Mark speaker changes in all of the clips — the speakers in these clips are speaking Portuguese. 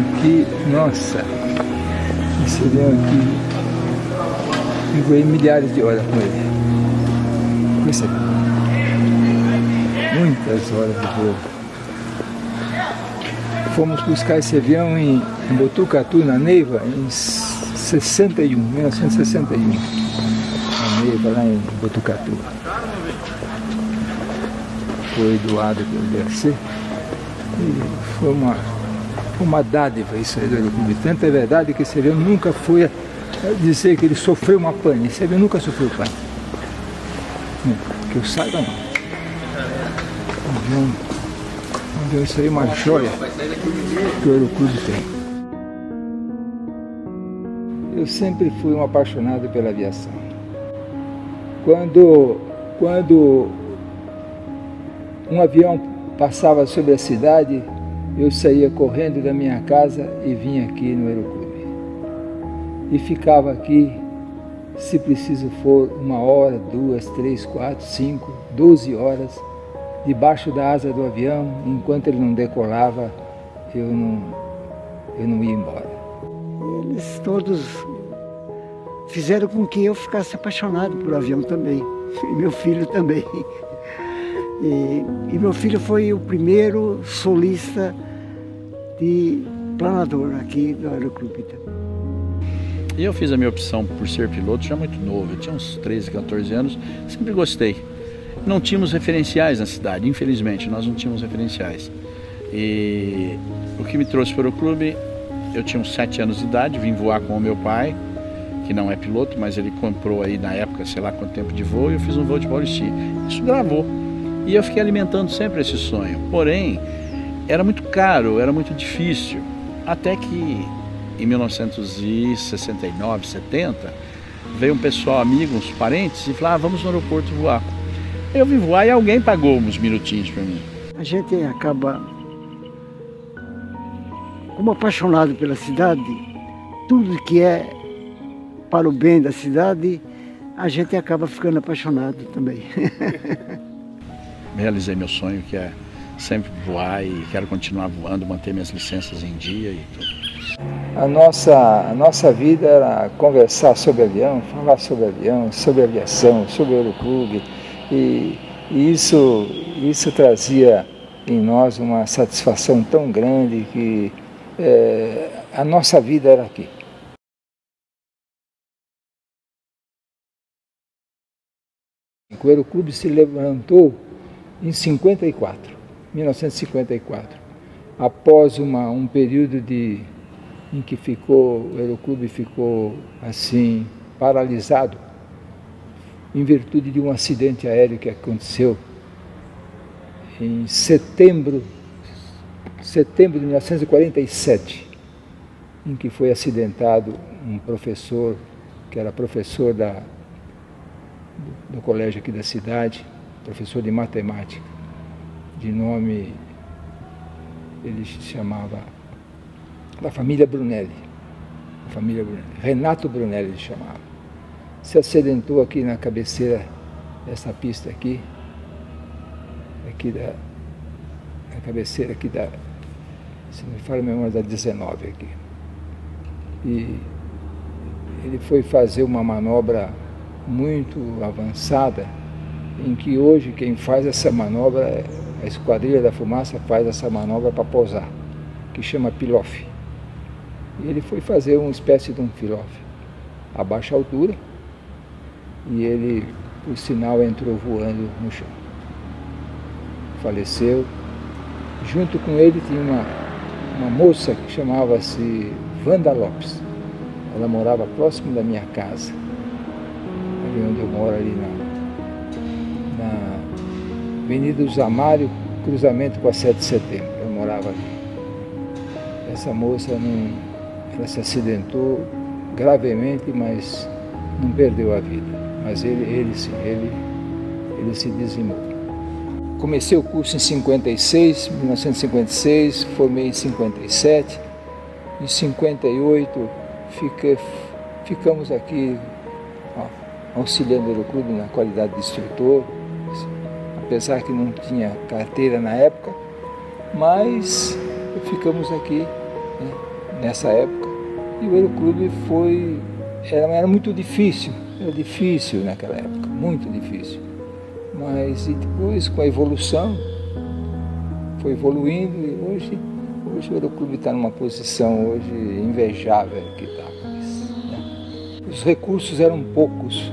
Speaker 1: aqui, nossa, esse avião aqui, eu voei milhares de horas com ele. Coisa, muitas horas de voo. Fomos buscar esse avião em Botucatu, na Neiva, em 1961. Na Neiva, lá em Botucatu. Foi doado pelo DRC. E foi uma dádiva isso aí do Aeroclube. Tanto é verdade que esse avião nunca foi a dizer que ele sofreu uma pane. Esse avião nunca sofreu pane. Que eu saiba, não. Um avião, isso aí é uma joia que o Aeroclube tem. Eu sempre fui um apaixonado pela aviação. Quando um avião passava sobre a cidade, eu saía correndo da minha casa e vinha aqui no Aeroclube. E ficava aqui, se preciso for, 1 hora, 2, 3, 4, 5, 12 horas, debaixo da asa do avião, enquanto ele não decolava, eu não ia embora.
Speaker 2: Eles todos fizeram com que eu ficasse apaixonado por avião também, e meu filho também. E meu filho foi o primeiro solista de planador aqui do Aeroclube.
Speaker 3: E eu fiz a minha opção por ser piloto já muito novo, eu tinha uns 13, 14 anos, sempre gostei. Não tínhamos referenciais na cidade, infelizmente, nós não tínhamos referenciais. E o que me trouxe para o Aeroclube, eu tinha uns 7 anos de idade, vim voar com o meu pai, que não é piloto, mas ele comprou aí na época, sei lá quanto tempo de voo, e eu fiz um voo de Paulisti. Isso gravou. E eu fiquei alimentando sempre esse sonho. Porém, era muito caro, era muito difícil. Até que em 1969, 70, veio um pessoal amigo, uns parentes, e falaram, vamos no aeroporto voar. Eu vim voar e alguém pagou uns minutinhos para mim.
Speaker 2: A gente acaba, como apaixonado pela cidade, tudo que é para o bem da cidade, a gente acaba ficando apaixonado também.
Speaker 3: Realizei meu sonho, que é sempre voar, e quero continuar voando, manter minhas licenças em dia e tudo.
Speaker 1: A nossa vida era conversar sobre avião, falar sobre avião, sobre aviação, sobre o Aeroclube, e isso trazia em nós uma satisfação tão grande que a nossa vida era aqui. O Aeroclube se levantou em 1954, após um período em que o Aeroclube ficou assim, paralisado, em virtude de um acidente aéreo que aconteceu em setembro de 1947, em que foi acidentado um professor, que era professor do colégio aqui da cidade, professor de matemática, de nome, ele se chamava, da família Brunelli, Renato Brunelli ele chamava. Se acidentou aqui na cabeceira dessa pista aqui na cabeceira aqui se não me falha a memória, da 19 aqui. E ele foi fazer uma manobra muito avançada, em que hoje quem faz essa manobra, a Esquadrilha da Fumaça faz essa manobra para pousar, que chama pilof. E ele foi fazer uma espécie de um pilof a baixa altura, e ele, por sinal, entrou voando no chão. Faleceu. Junto com ele tinha uma moça que chamava-se Wanda Lopes. Ela morava próximo da minha casa, ali onde eu moro, ali na Avenida dos Amário, cruzamento com a 7 de setembro. Eu morava ali. Essa moça ela se acidentou gravemente, mas não perdeu a vida. Mas ele se dizimou. Comecei o curso em 1956, formei em 57. Em 58 ficamos aqui auxiliando o Aeroclube na qualidade de instrutor, apesar que não tinha carteira na época, mas ficamos aqui, né, nessa época, e o Aeroclube era muito difícil, era difícil naquela época, muito difícil. Mas e depois, com a evolução, foi evoluindo e hoje o Aeroclube está numa posição hoje invejável que está. Né? Os recursos eram poucos,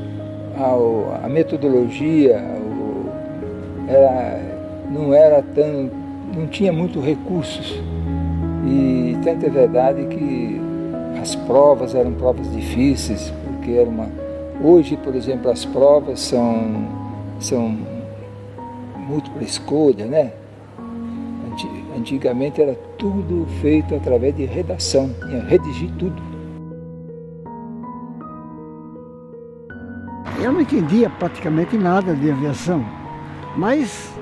Speaker 1: a metodologia não tinha muitos recursos. E tanto é verdade que as provas eram provas difíceis, porque hoje, por exemplo, as provas são múltipla escolha, né? Antigamente era tudo feito através de redação, tinha que redigir tudo.
Speaker 2: Eu não entendia praticamente nada de aviação, mas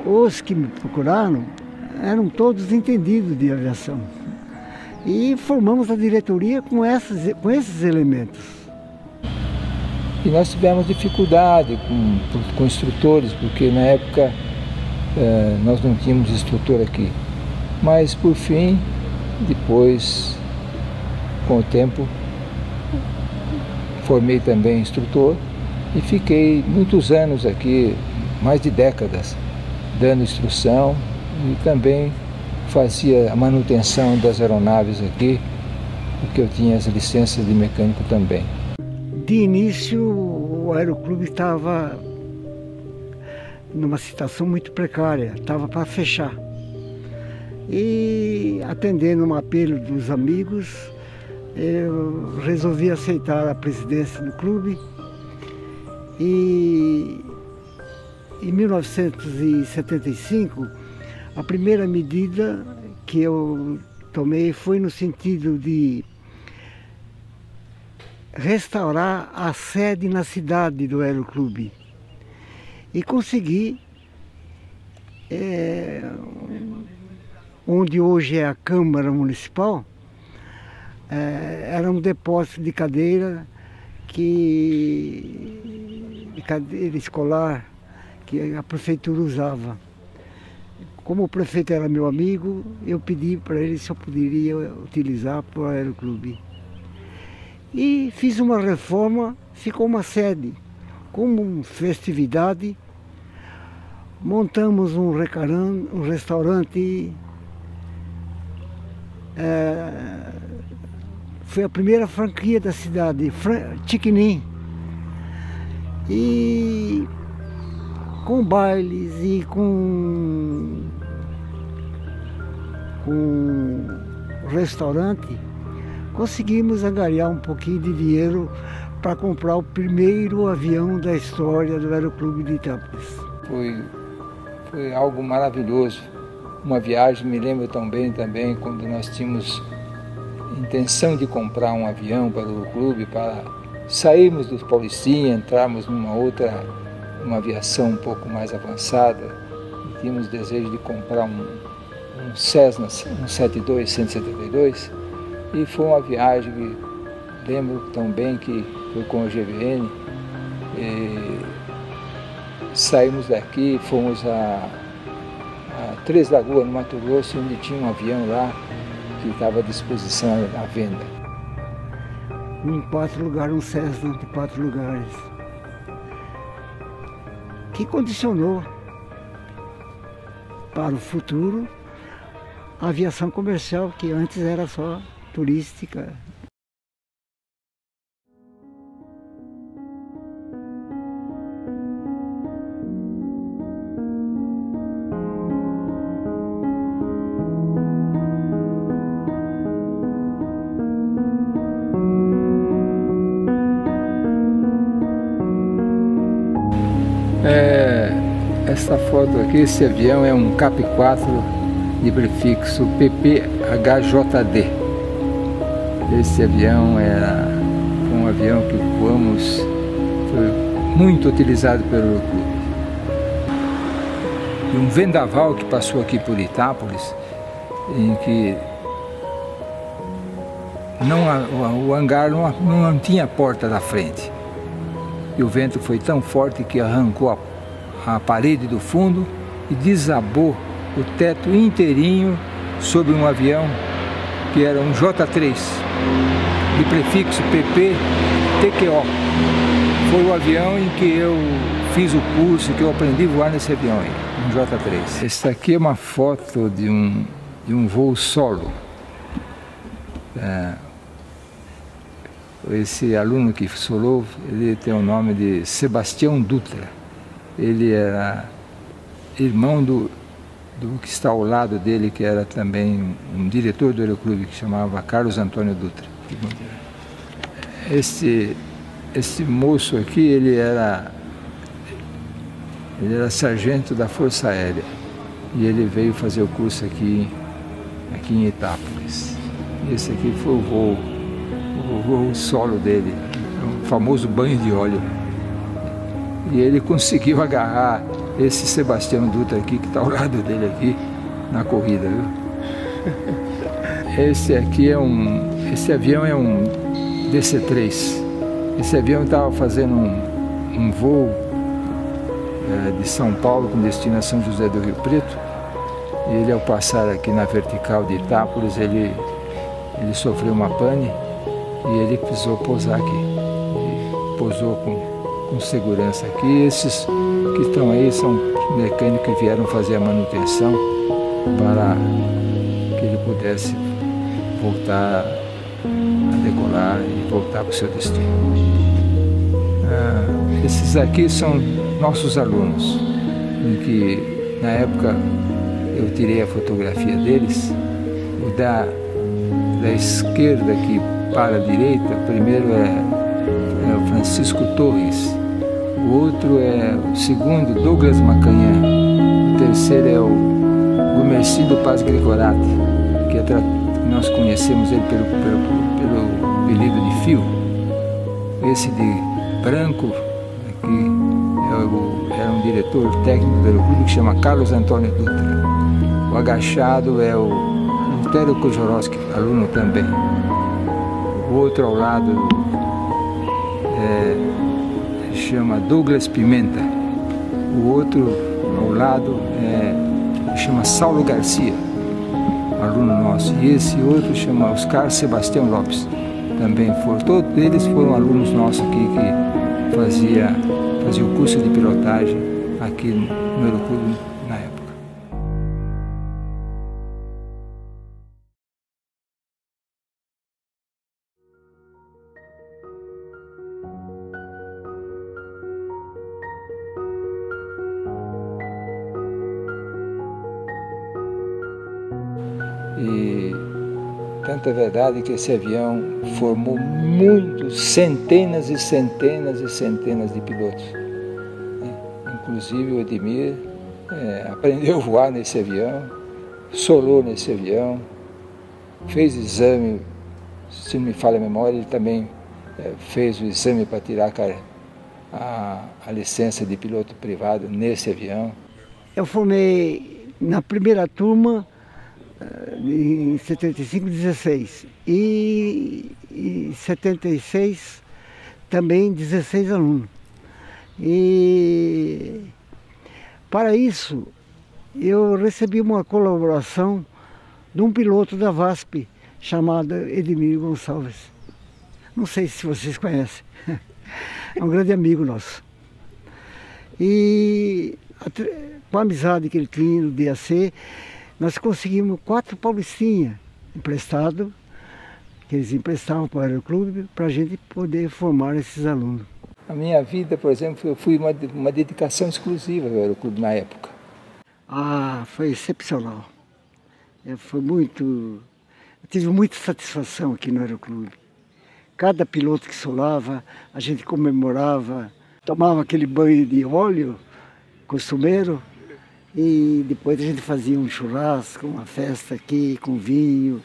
Speaker 2: os que me procuraram eram todos entendidos de aviação. E formamos a diretoria com esses elementos.
Speaker 1: E nós tivemos dificuldade com instrutores, porque na época nós não tínhamos instrutor aqui. Mas por fim, depois, com o tempo, formei também instrutor e fiquei muitos anos aqui, mais de décadas, dando instrução e também fazia a manutenção das aeronaves aqui, porque eu tinha as licenças de mecânico também.
Speaker 2: De início, o Aeroclube estava numa situação muito precária, estava para fechar. E atendendo um apelo dos amigos, eu resolvi aceitar a presidência do clube e em 1975 a primeira medida que eu tomei foi no sentido de restaurar a sede na cidade do Aeroclube e consegui, onde hoje é a Câmara Municipal, era um depósito de cadeira escolar que a prefeitura usava. Como o prefeito era meu amigo, eu pedi para ele se eu poderia utilizar para o Aeroclube. E fiz uma reforma, ficou uma sede. Como festividade, montamos um restaurante. Foi a primeira franquia da cidade, Tiquinim. E com bailes e com restaurante, conseguimos angariar um pouquinho de dinheiro para comprar o primeiro avião da história do Aeroclube de Itápolis.
Speaker 1: Foi algo maravilhoso. Uma viagem, me lembro tão bem também, quando nós tínhamos intenção de comprar um avião para o clube, para sairmos do Paulistinha, entrarmos uma aviação um pouco mais avançada. E tínhamos desejo de comprar um Cessna 172, e foi uma viagem que lembro tão bem que foi com o GVN. Saímos daqui, fomos a Três Lagoas, no Mato Grosso, onde tinha um avião lá que estava à disposição à venda.
Speaker 2: Em 4 lugares, um Cessna de 4 lugares, que condicionou para o futuro a aviação comercial, que antes era só turística.
Speaker 1: Essa foto aqui, esse avião é um CAP-4 de prefixo PPHJD. Esse avião era um avião que voamos, foi muito utilizado pelo clube. E um vendaval que passou aqui por Itápolis, em que o hangar não tinha porta da frente. E o vento foi tão forte que arrancou a parede do fundo e desabou o teto inteirinho sobre um avião que era um J3, de prefixo PP-TQO. Foi o avião em que eu fiz o curso, que eu aprendi a voar nesse avião aí, um J3. Essa aqui é uma foto de um voo solo. Esse aluno que solou, ele tem o nome de Sebastião Dutra. Ele era irmão do que está ao lado dele, que era também um diretor do Aeroclube, que chamava Carlos Antônio Dutra. Esse moço aqui, ele era sargento da Força Aérea e ele veio fazer o curso aqui em Itápolis. Esse aqui foi o voo solo dele, o famoso banho de óleo. E ele conseguiu agarrar esse Sebastião Dutra aqui, que está ao lado dele aqui, na corrida, viu? Esse avião é um DC-3. Esse avião estava fazendo um voo de São Paulo com destino a São José do Rio Preto. E ele, ao passar aqui na vertical de Itápolis, ele sofreu uma pane e ele precisou pousar aqui. E pousou com segurança aqui. Esses que estão aí são mecânicos que vieram fazer a manutenção para que ele pudesse voltar a decolar e voltar para o seu destino. Esses aqui são nossos alunos, em que na época eu tirei a fotografia deles. O da esquerda aqui para a direita, primeiro é o Francisco Torres, o outro é o segundo, Douglas Macanhã, o terceiro é o Gumercindo Paz Gregorato, que nós conhecemos ele pelo apelido de Fio. Esse de branco aqui era um diretor técnico do Aeroclube que chama Carlos Antônio Dutra. O agachado é o Antero Kojorowski, aluno também. O outro ao lado chama Douglas Pimenta. O outro ao lado chama Saulo Garcia, aluno nosso. E esse outro chama Oscar Sebastião Lopes. Também todos eles foram alunos nossos aqui que fazia o curso de pilotagem aqui no Aeroclube na época. E tanta verdade que esse avião formou centenas e centenas e centenas de pilotos. Inclusive o Edmir aprendeu a voar nesse avião, solou nesse avião, fez exame, se não me falha a memória, ele também fez o exame para tirar a licença de piloto privado nesse avião.
Speaker 2: Eu formei na primeira turma em 75, 16 e em 76 também 16 alunos. E para isso eu recebi uma colaboração de um piloto da VASP chamado Edmir Gonçalves. Não sei se vocês conhecem, é um grande amigo nosso. E com a amizade que ele tinha no DAC, nós conseguimos 4 paulistinhas emprestados, que eles emprestavam para o Aeroclube, para a gente poder formar esses alunos.
Speaker 1: A minha vida, por exemplo, eu fui uma dedicação exclusiva ao Aeroclube na época.
Speaker 2: Foi excepcional. Eu tive muita satisfação aqui no Aeroclube. Cada piloto que solava, a gente comemorava, tomava aquele banho de óleo costumeiro, e depois a gente fazia um churrasco, uma festa aqui com vinho.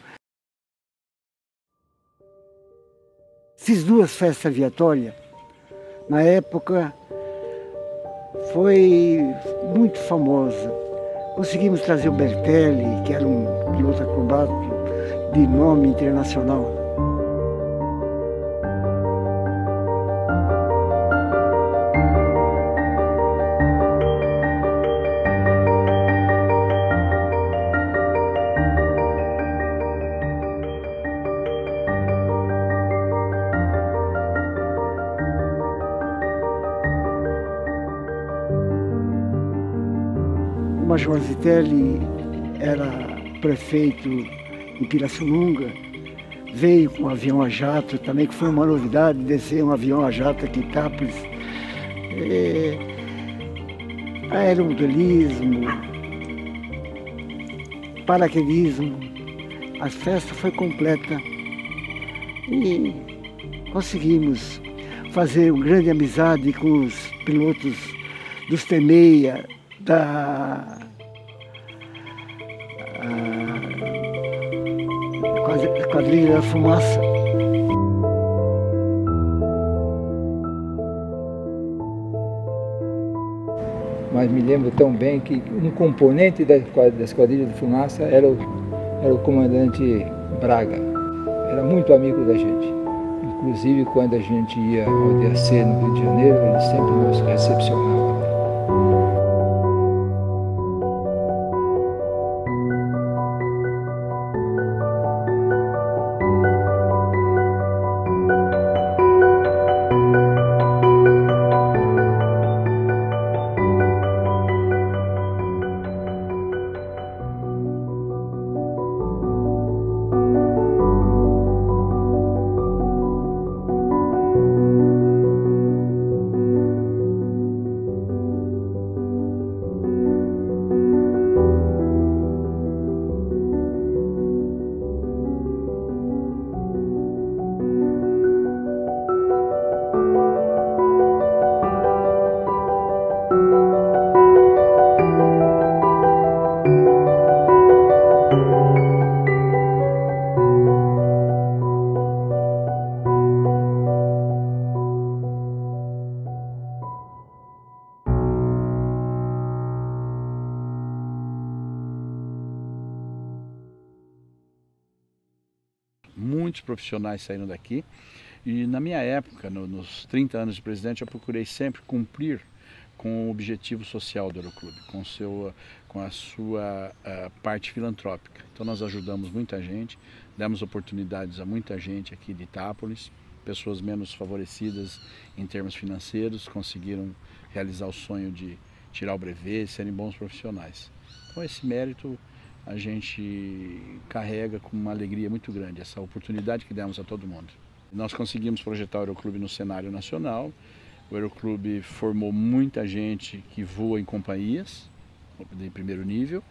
Speaker 2: Fiz 2 festas aviatórias. Na época foi muito famosa. Conseguimos trazer o Bertelli, que era um piloto acrobático de nome internacional. Major Zitelli era prefeito em Pirassununga, veio com um avião a jato, também que foi uma novidade, descer um avião a jato aqui em Itápolis. Aeromodelismo, paraquedismo, a festa foi completa e conseguimos fazer uma grande amizade com os pilotos dos T-6, da Quadrilha da Fumaça.
Speaker 1: Mas me lembro tão bem que um componente das Quadrilhas de Fumaça era o comandante Braga. Era muito amigo da gente. Inclusive, quando a gente ia ao DAC no Rio de Janeiro, ele sempre nos recepcionava.
Speaker 3: Muitos profissionais saíram daqui e na minha época, nos 30 anos de presidente, eu procurei sempre cumprir com o objetivo social do Aeroclube, com a sua parte filantrópica. Então nós ajudamos muita gente, demos oportunidades a muita gente aqui de Itápolis, pessoas menos favorecidas em termos financeiros, conseguiram realizar o sonho de tirar o brevet e serem bons profissionais. Então esse mérito a gente carrega com uma alegria muito grande, essa oportunidade que demos a todo mundo. Nós conseguimos projetar o Aeroclube no cenário nacional. O Aeroclube formou muita gente que voa em companhias de primeiro nível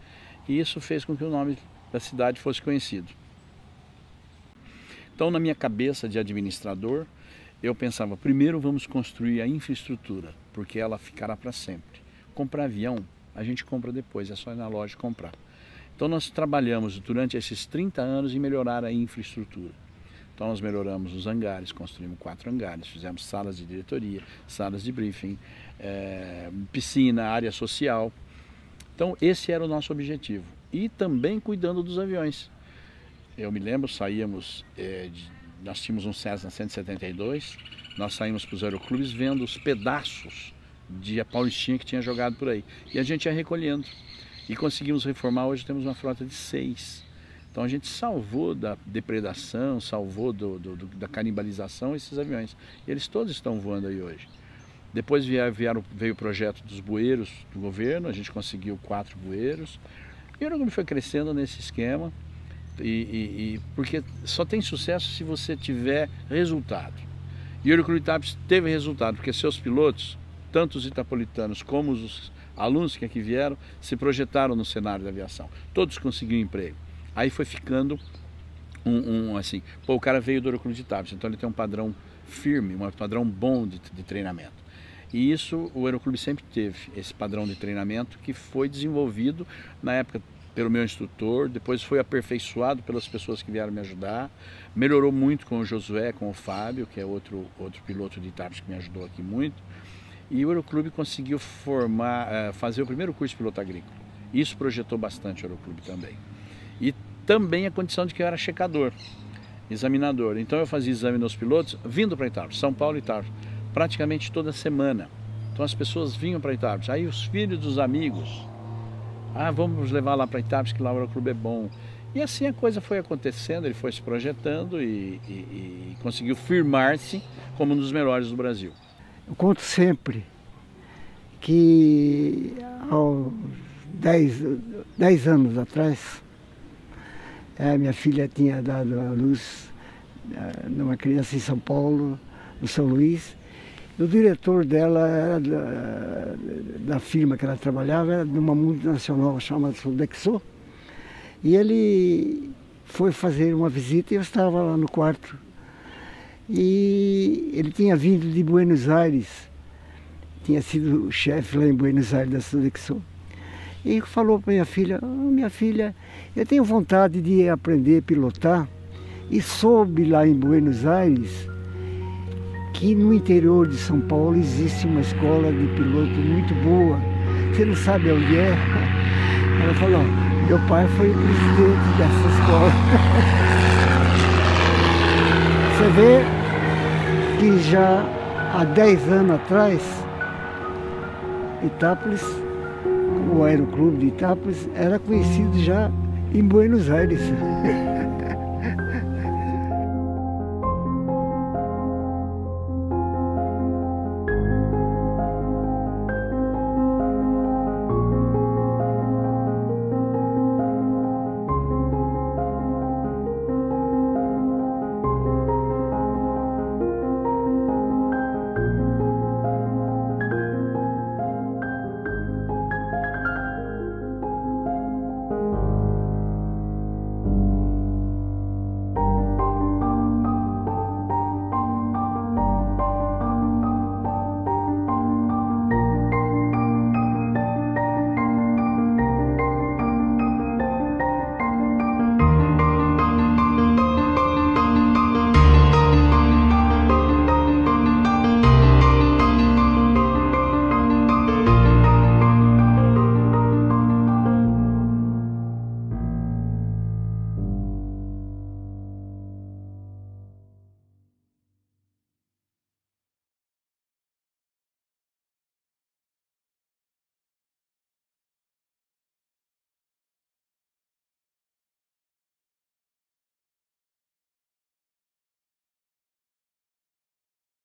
Speaker 3: e isso fez com que o nome da cidade fosse conhecido. Então, na minha cabeça de administrador, eu pensava, primeiro vamos construir a infraestrutura, porque ela ficará para sempre. Comprar avião, a gente compra depois, é só ir na loja comprar. Então nós trabalhamos durante esses 30 anos em melhorar a infraestrutura. Então nós melhoramos os hangares, construímos 4 hangares, fizemos salas de diretoria, salas de briefing, piscina, área social. Então esse era o nosso objetivo. E também cuidando dos aviões. Eu me lembro, nós tínhamos um Cessna 172, nós saímos para os aeroclubes vendo os pedaços de a Paulistinha que tinha jogado por aí. E a gente ia recolhendo. E conseguimos reformar, hoje temos uma frota de 6. Então a gente salvou da depredação, salvou da canibalização esses aviões. E eles todos estão voando aí hoje. Depois veio o projeto dos bueiros do governo, a gente conseguiu 4 bueiros. E o Aeroclube foi crescendo nesse esquema, porque só tem sucesso se você tiver resultado. E o Aeroclube Itápolis teve resultado, porque seus pilotos, tanto os itapolitanos como os alunos que aqui vieram, se projetaram no cenário da aviação. Todos conseguiram emprego. Aí foi ficando assim, o cara veio do Aeroclube de Itápolis, então ele tem um padrão firme, um padrão bom de treinamento. E isso o Aeroclube sempre teve, esse padrão de treinamento que foi desenvolvido na época pelo meu instrutor, depois foi aperfeiçoado pelas pessoas que vieram me ajudar, melhorou muito com o Josué, com o Fábio, que é outro piloto de Itápolis que me ajudou aqui muito. E o Aeroclube conseguiu fazer o primeiro curso de piloto agrícola. Isso projetou bastante o Aeroclube também. E também a condição de que eu era checador, examinador. Então eu fazia exame nos pilotos vindo para Itápolis, São Paulo e Itápolis, praticamente toda semana. Então as pessoas vinham para Itápolis. Aí os filhos dos amigos, vamos levar lá para Itápolis que lá o Aeroclube é bom. E assim a coisa foi acontecendo, ele foi se projetando e conseguiu firmar-se como um dos melhores do Brasil.
Speaker 2: Eu conto sempre que aos 10 anos atrás, minha filha tinha dado à luz numa criança em São Paulo, no São Luís. O diretor dela era da firma que ela trabalhava, era de uma multinacional chamada Sodexo. E ele foi fazer uma visita e eu estava lá no quarto. E ele tinha vindo de Buenos Aires, tinha sido chefe lá em Buenos Aires da Sodexo. E falou para minha filha, eu tenho vontade de aprender a pilotar. E soube lá em Buenos Aires que no interior de São Paulo existe uma escola de piloto muito boa. Você não sabe onde é? Ela falou, meu pai foi o presidente dessa escola. Você vê que já há 10 anos atrás, Itápolis, o Aeroclube de Itápolis, era conhecido já em Buenos Aires.